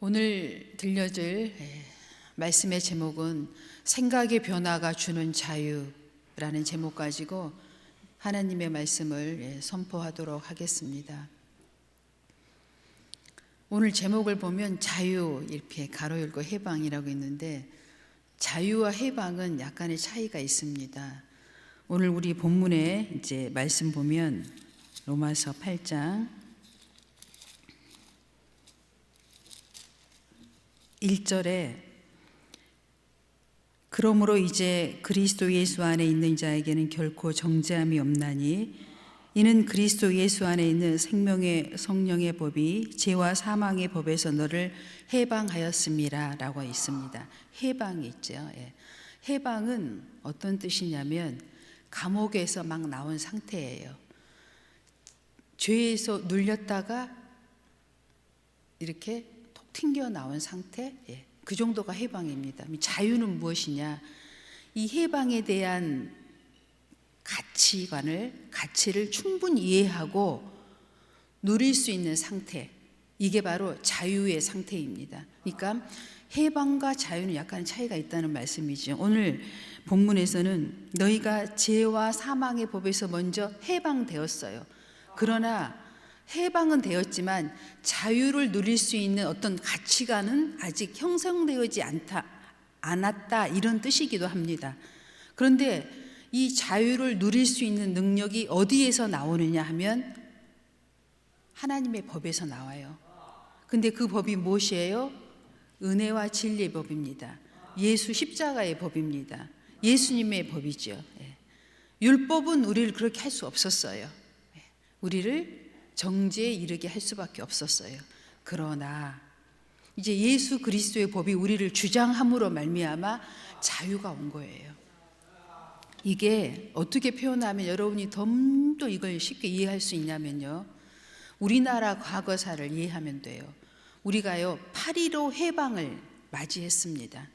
오늘 들려줄 말씀의 제목은 생각의 변화가 주는 자유라는 제목 가지고 하나님의 말씀을 선포하도록 하겠습니다. 오늘 제목을 보면 자유 이렇게 가로 열고 해방이라고 있는데 자유와 해방은 약간의 차이가 있습니다. 오늘 우리 본문에 이제 말씀 보면 로마서 8장 1절에 그러므로 이제 그리스도 예수 안에 있는 자에게는 결코 정죄함이 없나니 이는 그리스도 예수 안에 있는 생명의 성령의 법이 죄와 사망의 법에서 너를 해방하였음이라 라고 있습니다. 해방이 있죠. 해방은 어떤 뜻이냐면 감옥에서 막 나온 상태예요. 죄에서 눌렸다가 이렇게 튕겨 나온 상태, 그 정도가 해방입니다. 자유는 무엇이냐? 이 해방에 대한 가치를 충분히 이해하고 누릴 수 있는 상태, 이게 바로 자유의 상태입니다. 그러니까 해방과 자유는 약간 차이가 있다는 말씀이죠. 오늘 본문에서는 너희가 죄와 사망의 법에서 먼저 해방되었어요. 그러나 해방은 되었지만 자유를 누릴 수 있는 어떤 가치관은 아직 형성되지 않았다 이런 뜻이기도 합니다. 그런데 이 자유를 누릴 수 있는 능력이 어디에서 나오느냐 하면 하나님의 법에서 나와요. 근데 그 법이 무엇이에요? 은혜와 진리의 법입니다. 예수 십자가의 법입니다. 예수님의 법이죠. 율법은 우리를 그렇게 할 수 없었어요. 우리를 정죄에 이르게 할 수밖에 없었어요. 그러나 이제 예수 그리스도의 법이 우리를 주장함으로 말미암아 자유가 온 거예요. 이게 어떻게 표현하면 여러분이 좀 더 이걸 쉽게 이해할 수 있냐면요, 우리나라 과거사를 이해하면 돼요. 우리가요 8.15 해방을 맞이했습니다.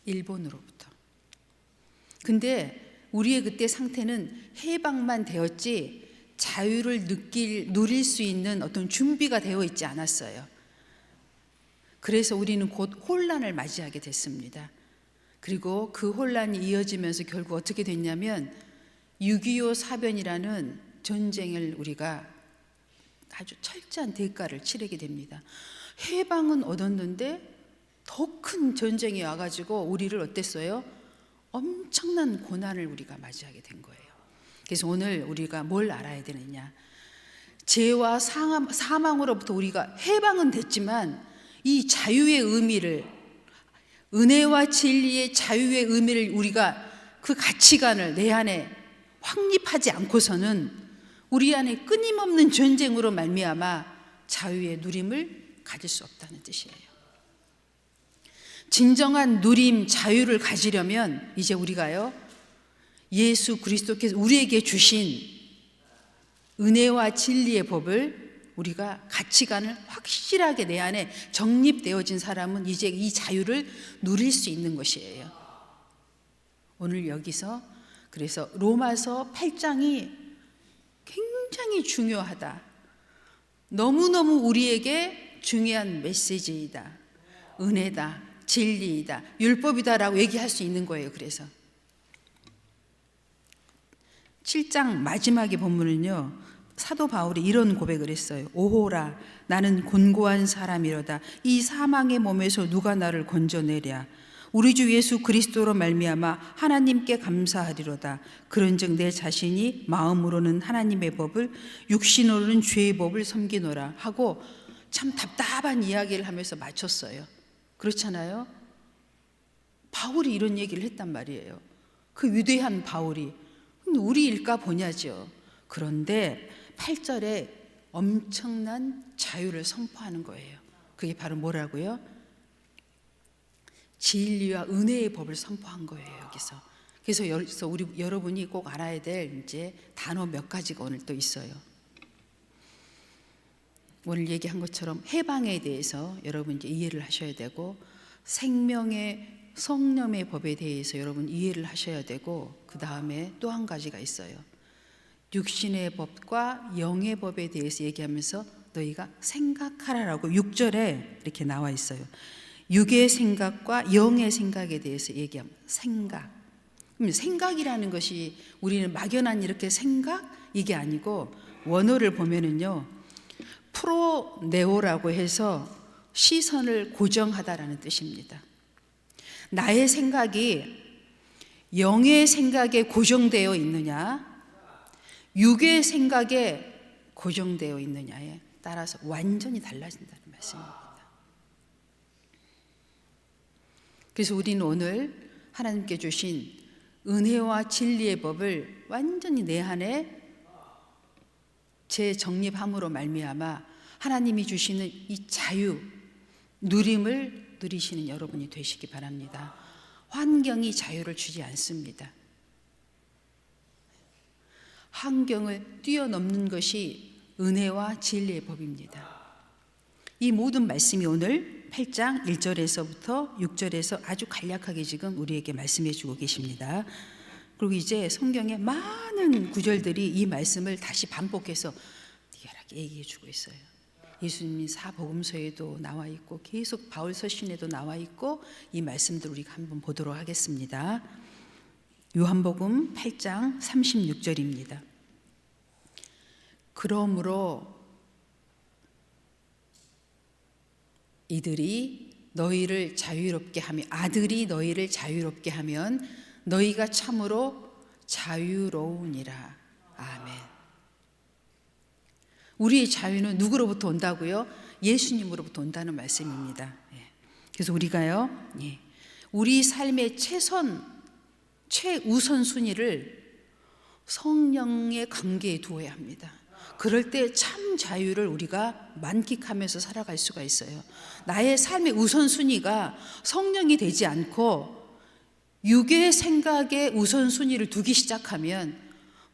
일본으로부터. 근데 우리의 그때 상태는 해방만 되었지 자유를 누릴 수 있는 어떤 준비가 되어 있지 않았어요. 그래서 우리는 곧 혼란을 맞이하게 됐습니다. 그리고 그 혼란이 이어지면서 결국 어떻게 됐냐면 6.25 사변이라는 전쟁을 우리가 아주 철저한 대가를 치르게 됩니다. 해방은 얻었는데 더 큰 전쟁이 와가지고 우리를 어땠어요? 엄청난 고난을 우리가 맞이하게 된 거예요. 그래서 오늘 우리가 뭘 알아야 되느냐? 죄와 사망으로부터 우리가 해방은 됐지만 이 자유의 의미를, 은혜와 진리의 자유의 의미를 우리가 그 가치관을 내 안에 확립하지 않고서는 우리 안에 끊임없는 전쟁으로 말미암아 자유의 누림을 가질 수 없다는 뜻이에요. 진정한 누림, 자유를 가지려면 이제 우리가요 예수 그리스도께서 우리에게 주신 은혜와 진리의 법을 우리가 가치관을 확실하게 내 안에 정립되어진 사람은 이제 이 자유를 누릴 수 있는 것이에요. 오늘 여기서 그래서 로마서 8장이 굉장히 중요하다. 너무너무 우리에게 중요한 메시지이다. 은혜다, 진리이다, 율법이다라고 얘기할 수 있는 거예요. 그래서 7장 마지막의 본문은요, 사도 바울이 이런 고백을 했어요. 오호라, 나는 곤고한 사람이로다. 이 사망의 몸에서 누가 나를 건져내랴. 우리 주 예수 그리스도로 말미암아 하나님께 감사하리로다. 그런즉 내 자신이 마음으로는 하나님의 법을, 육신으로는 죄의 법을 섬기노라 하고 참 답답한 이야기를 하면서 마쳤어요. 그렇잖아요? 바울이 이런 얘기를 했단 말이에요. 그 위대한 바울이. 우리일까 보냐죠. 그런데 8절에 엄청난 자유를 선포하는 거예요. 그게 바로 뭐라고요? 진리와 은혜의 법을 선포한 거예요. 그래서 여러분이 꼭 알아야 될 이제 단어 몇 가지가 오늘 또 있어요. 오늘 얘기한 것처럼 해방에 대해서 여러분 이제 이해를 하셔야 되고, 생명의 성령의 법에 대해서 여러분 이해를 하셔야 되고, 그 다음에 또 한 가지가 있어요. 육신의 법과 영의 법에 대해서 얘기하면서 너희가 생각하라라고 6절에 이렇게 나와 있어요. 육의 생각과 영의 생각에 대해서 얘기합니다. 생각. 그럼 생각이라는 것이 우리는 막연한 이렇게 생각? 이게 아니고 원어를 보면은요, 프로네오라고 해서 시선을 고정하다라는 뜻입니다. 나의 생각이 영의 생각에 고정되어 있느냐, 육의 생각에 고정되어 있느냐에 따라서 완전히 달라진다는 말씀입니다. 그래서 우리는 오늘 하나님께 주신 은혜와 진리의 법을 완전히 내 안에 재정립함으로 말미암아 하나님이 주시는 이 자유, 누림을 누리시는 여러분이 되시기 바랍니다. 환경이 자유를 주지 않습니다. 환경을 뛰어넘는 것이 은혜와 진리의 법입니다. 이 모든 말씀이 오늘 8장 1절에서부터 6절에서 아주 간략하게 지금 우리에게 말씀해 주고 계십니다. 그리고 이제 성경의 많은 구절들이 이 말씀을 다시 반복해서 리얼하게 얘기해 주고 있어요. 예수님이 사복음서에도 나와 있고 계속 바울 서신에도 나와 있고 이 말씀들 우리가 한번 보도록 하겠습니다. 요한복음 8장 36절입니다. 그러므로 이들이 너희를 자유롭게 하며 아들이 너희를 자유롭게 하면 너희가 참으로 자유로우니라. 아멘. 우리의 자유는 누구로부터 온다고요? 예수님으로부터 온다는 말씀입니다. 그래서 우리가요, 우리 삶의 최우선 순위를 성령의 관계에 두어야 합니다. 그럴 때 참 자유를 우리가 만끽하면서 살아갈 수가 있어요. 나의 삶의 우선순위가 성령이 되지 않고 육의 생각에 우선순위를 두기 시작하면,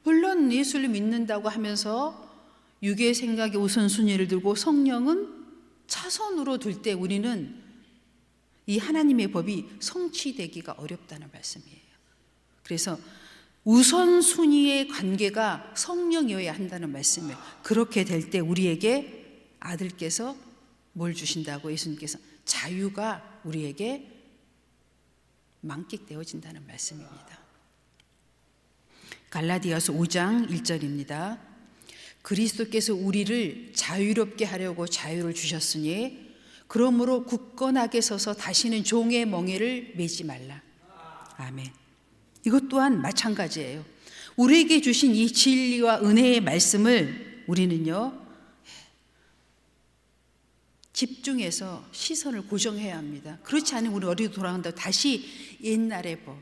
물론 예수를 믿는다고 하면서 육의 생각에 우선순위를 두고 성령은 차선으로 둘 때 우리는 이 하나님의 법이 성취되기가 어렵다는 말씀이에요. 그래서 우선순위의 관계가 성령이어야 한다는 말씀이에요. 그렇게 될 때 우리에게 아들께서 뭘 주신다고? 예수님께서 자유가 우리에게 만끽되어진다는 말씀입니다. 갈라디아서 5장 1절입니다. 그리스도께서 우리를 자유롭게 하려고 자유를 주셨으니 그러므로 굳건하게 서서 다시는 종의 멍에를 매지 말라. 아멘. 이것 또한 마찬가지예요. 우리에게 주신 이 진리와 은혜의 말씀을 우리는요, 집중해서 시선을 고정해야 합니다. 그렇지 않으면 우리 어디로 돌아간다고 다시 옛날의 법,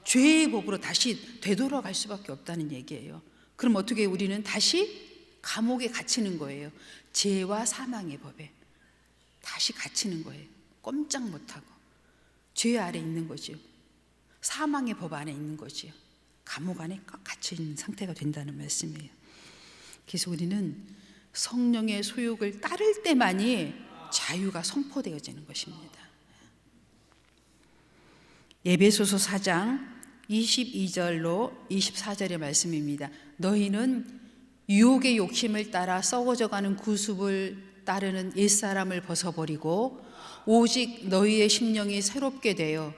죄의 법으로 다시 되돌아갈 수밖에 없다는 얘기예요. 그럼 어떻게 우리는 다시 감옥에 갇히는 거예요. 죄와 사망의 법에 다시 갇히는 거예요. 꼼짝 못하고 죄 아래 있는 거죠. 사망의 법 안에 있는 거죠. 감옥 안에 갇혀 있는 상태가 된다는 말씀이에요. 그래서 우리는 성령의 소욕을 따를 때만이 자유가 선포되어지는 것입니다. 에베소서 4장 22절로 24절의 말씀입니다. 너희는 유혹의 욕심을 따라 썩어져가는 구습을 따르는 옛사람을 벗어버리고 오직 너희의 심령이 새롭게 되어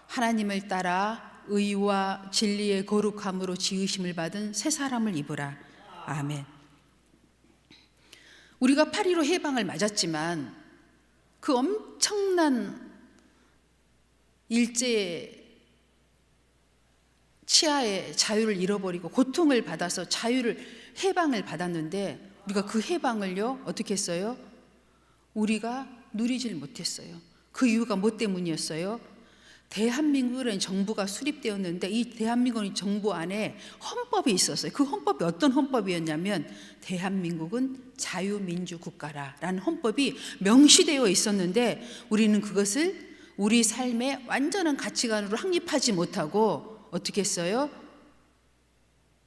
하나님을 따라 의와 진리의 거룩함으로 지으심을 받은 새 사람을 입으라. 아멘. 우리가 8.15 해방을 맞았지만 그 엄청난 일제 치하의 자유를 잃어버리고 고통을 받아서 해방을 받았는데 우리가 그 해방을요 어떻게 했어요? 우리가 누리질 못했어요. 그 이유가 뭐 때문이었어요? 대한민국이라는 정부가 수립되었는데 이 대한민국의 정부 안에 헌법이 있었어요. 그 헌법이 어떤 헌법이었냐면 대한민국은 자유민주국가라는 헌법이 명시되어 있었는데 우리는 그것을 우리 삶의 완전한 가치관으로 확립하지 못하고 어떻게 했어요?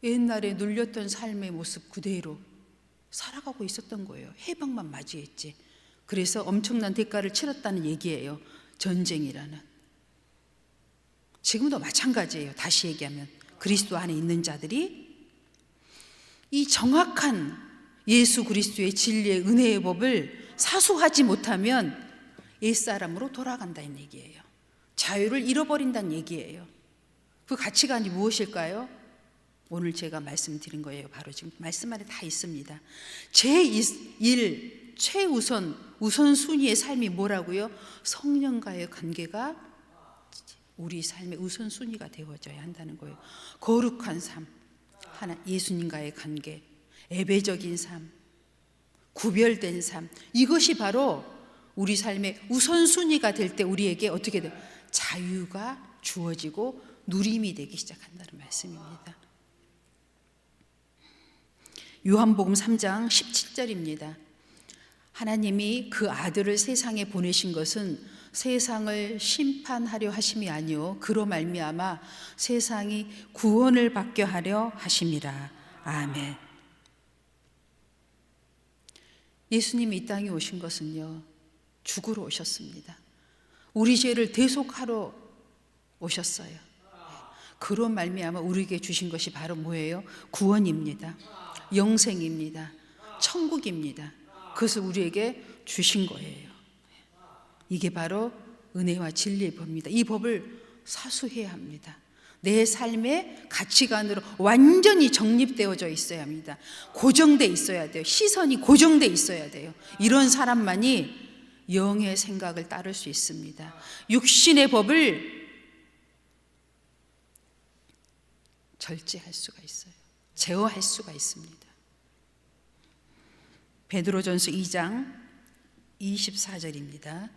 옛날에 눌렸던 삶의 모습 그대로 살아가고 있었던 거예요. 해방만 맞이했지. 그래서 엄청난 대가를 치렀다는 얘기예요. 전쟁이라는. 지금도 마찬가지예요. 다시 얘기하면 그리스도 안에 있는 자들이 이 정확한 예수 그리스도의 진리의 은혜의 법을 사수하지 못하면 옛사람으로 돌아간다는 얘기예요. 자유를 잃어버린다는 얘기예요. 그 가치관이 무엇일까요? 오늘 제가 말씀드린 거예요. 바로 지금 말씀 안에 다 있습니다. 제1 최우선 우선순위의 삶이 뭐라고요? 성령과의 관계가 우리 삶의 우선순위가 되어져야 한다는 거예요. 거룩한 삶, 예수님과의 관계, 예배적인 삶, 구별된 삶, 이것이 바로 우리 삶의 우선순위가 될 때 우리에게 어떻게 돼요? 자유가 주어지고 누림이 되기 시작한다는 말씀입니다. 요한복음 3장 17절입니다. 하나님이 그 아들을 세상에 보내신 것은 세상을 심판하려 하심이 아니요 그로 말미암아 세상이 구원을 받게 하려 하심이라. 아멘. 예수님이 이 땅에 오신 것은요, 죽으러 오셨습니다. 우리 죄를 대속하러 오셨어요. 그로 말미암아 우리에게 주신 것이 바로 뭐예요? 구원입니다. 영생입니다. 천국입니다. 그것을 우리에게 주신 거예요. 이게 바로 은혜와 진리의 법입니다. 이 법을 사수해야 합니다. 내 삶의 가치관으로 완전히 정립되어져 있어야 합니다. 고정돼 있어야 돼요. 시선이 고정돼 있어야 돼요. 이런 사람만이 영의 생각을 따를 수 있습니다. 육신의 법을 절제할 수가 있어요. 제어할 수가 있습니다. 베드로전서 2장 24절입니다.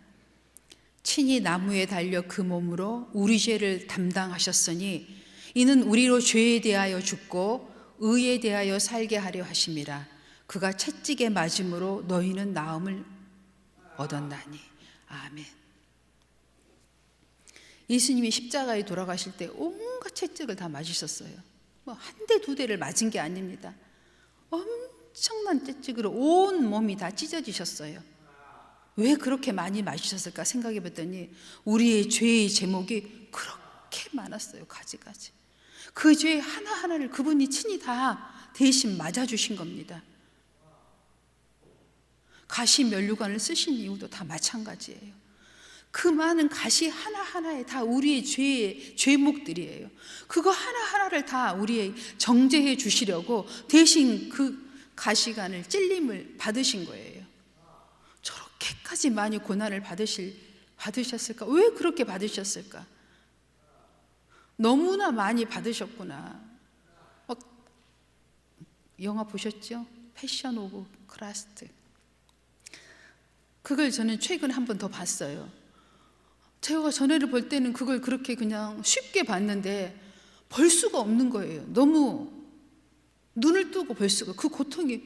친히 나무에 달려 그 몸으로 우리 죄를 담당하셨으니 이는 우리로 죄에 대하여 죽고 의에 대하여 살게 하려 하심이라. 그가 채찍에 맞음으로 너희는 나음을 얻었나니. 아멘. 예수님이 십자가에 돌아가실 때 온갖 채찍을 다 맞으셨어요. 뭐 한 대 두 대를 맞은 게 아닙니다. 엄청난 채찍으로 온 몸이 다 찢어지셨어요. 왜 그렇게 많이 맞으셨을까 생각해 봤더니 우리의 죄의 제목이 그렇게 많았어요. 가지가지. 그 죄 하나하나를 그분이 친히 다 대신 맞아주신 겁니다. 가시 면류관을 쓰신 이유도 다 마찬가지예요. 그 많은 가시 하나하나에 다 우리의 죄의 죄목들이에요. 그거 하나하나를 다 우리의 정죄해 주시려고 대신 그 가시관을 찔림을 받으신 거예요. 저렇게까지 많이 고난을 받으셨을까? 왜 그렇게 받으셨을까? 너무나 많이 받으셨구나. 영화 보셨죠? 패션 오브 크라스트. 그걸 저는 최근에 한 번 더 봤어요. 제가 전에를 볼 때는 그걸 그렇게 그냥 쉽게 봤는데 볼 수가 없는 거예요. 너무 눈을 뜨고 볼 수가, 그 고통이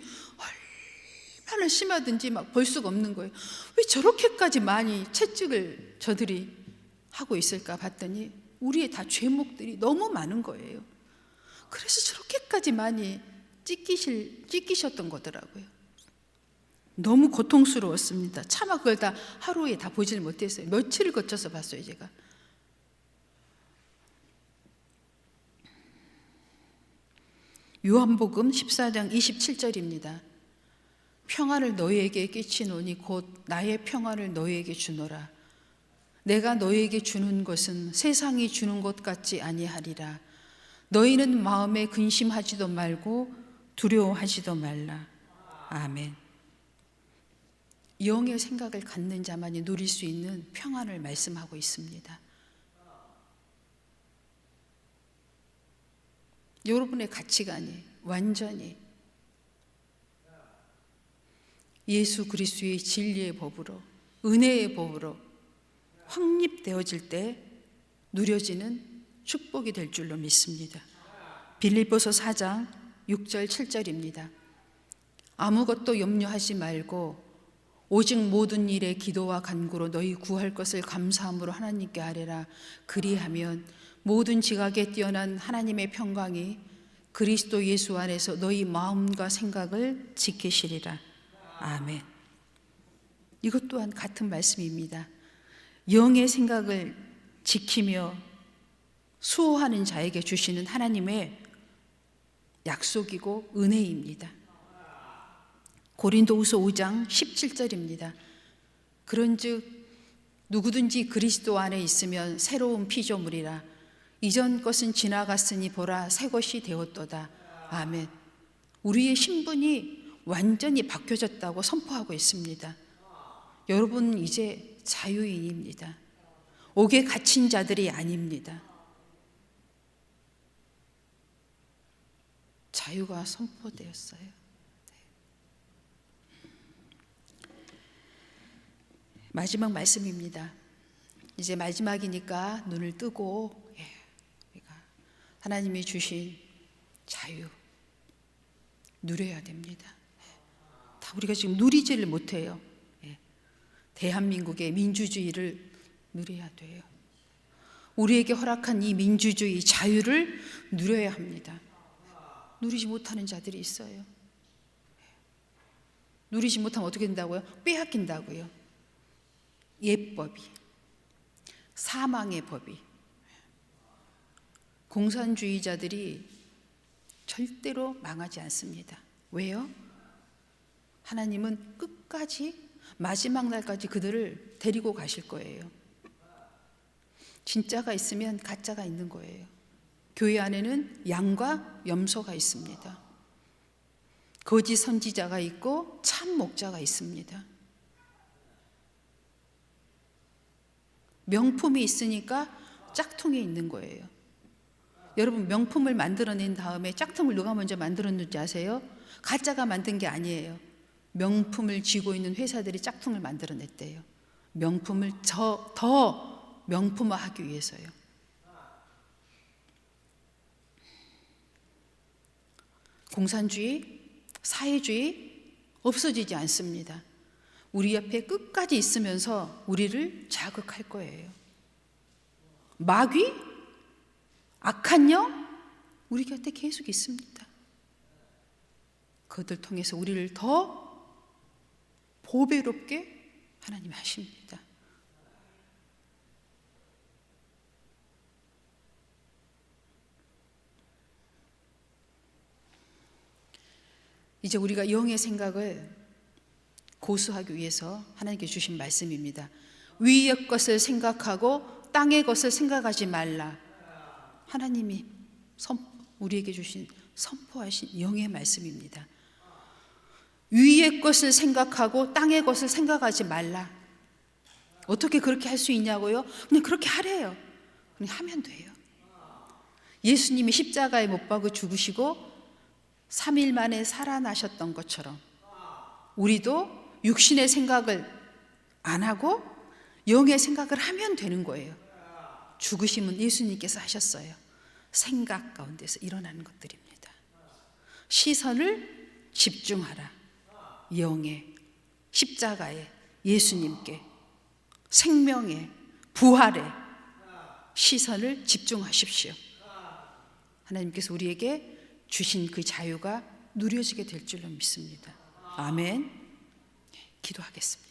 얼마나 심하든지 막 볼 수가 없는 거예요. 왜 저렇게까지 많이 채찍을 저들이 하고 있을까 봤더니 우리의 다 죄목들이 너무 많은 거예요. 그래서 저렇게까지 많이 찢기셨던 거더라고요. 너무 고통스러웠습니다. 차마 그걸 다 하루에 다 보지를 못했어요. 며칠을 거쳐서 봤어요, 제가. 요한복음 14장 27절입니다. 평안을 너희에게 끼치노니 곧 나의 평안을 너희에게 주노라. 내가 너희에게 주는 것은 세상이 주는 것 같지 아니하리라. 너희는 마음에 근심하지도 말고 두려워하지도 말라. 아멘. 영의 생각을 갖는 자만이 누릴 수 있는 평안을 말씀하고 있습니다. 여러분의 가치관이 완전히 예수 그리스도의 진리의 법으로, 은혜의 법으로 확립되어질 때 누려지는 축복이 될 줄로 믿습니다. 빌립보서 4장 6절 7절입니다. 아무것도 염려하지 말고 오직 모든 일에 기도와 간구로 너희 구할 것을 감사함으로 하나님께 아뢰라. 그리하면 모든 지각에 뛰어난 하나님의 평강이 그리스도 예수 안에서 너희 마음과 생각을 지키시리라. 아멘. 이것 또한 같은 말씀입니다. 영의 생각을 지키며 수호하는 자에게 주시는 하나님의 약속이고 은혜입니다. 고린도후서 5장 17절입니다. 그런즉 누구든지 그리스도 안에 있으면 새로운 피조물이라. 이전 것은 지나갔으니 보라 새 것이 되었도다. 아멘. 우리의 신분이 완전히 바뀌어졌다고 선포하고 있습니다. 여러분 이제 자유인입니다. 옥에 갇힌 자들이 아닙니다. 자유가 선포되었어요. 마지막 말씀입니다. 이제 마지막이니까 눈을 뜨고 우리가 하나님이 주신 자유 누려야 됩니다. 다 우리가 지금 누리지를 못해요. 대한민국의 민주주의를 누려야 돼요. 우리에게 허락한 이 민주주의 자유를 누려야 합니다. 누리지 못하는 자들이 있어요. 누리지 못하면 어떻게 된다고요? 빼앗긴다고요. 예법이, 사망의 법이. 공산주의자들이 절대로 망하지 않습니다. 왜요? 하나님은 끝까지 마지막 날까지 그들을 데리고 가실 거예요. 진짜가 있으면 가짜가 있는 거예요. 교회 안에는 양과 염소가 있습니다. 거짓 선지자가 있고 참 목자가 있습니다. 명품이 있으니까 짝퉁이 있는 거예요. 여러분 명품을 만들어낸 다음에 짝퉁을 누가 먼저 만들었는지 아세요? 가짜가 만든 게 아니에요. 명품을 쥐고 있는 회사들이 짝퉁을 만들어냈대요. 명품을 더 명품화하기 위해서요. 공산주의, 사회주의 없어지지 않습니다. 우리 옆에 끝까지 있으면서 우리를 자극할 거예요. 마귀, 악한 영 우리 곁에 계속 있습니다. 그들 통해서 우리를 더 보배롭게 하나님이 하십니다. 이제 우리가 영의 생각을 고수하기 위해서 하나님께 주신 말씀입니다. 위의 것을 생각하고 땅의 것을 생각하지 말라. 하나님이 우리에게 주신 선포하신 영의 말씀입니다. 위의 것을 생각하고 땅의 것을 생각하지 말라. 어떻게 그렇게 할 수 있냐고요? 그냥 그렇게 하래요. 그냥 하면 돼요. 예수님이 십자가에 못 박아 죽으시고 3일 만에 살아나셨던 것처럼 우리도 육신의 생각을 안 하고 영의 생각을 하면 되는 거예요. 죽으심은 예수님께서 하셨어요. 생각 가운데서 일어나는 것들입니다. 시선을 집중하라. 영에, 십자가에, 예수님께, 생명에, 부활에 시선을 집중하십시오. 하나님께서 우리에게 주신 그 자유가 누려지게 될 줄로 믿습니다. 아멘. 기도하겠습니다.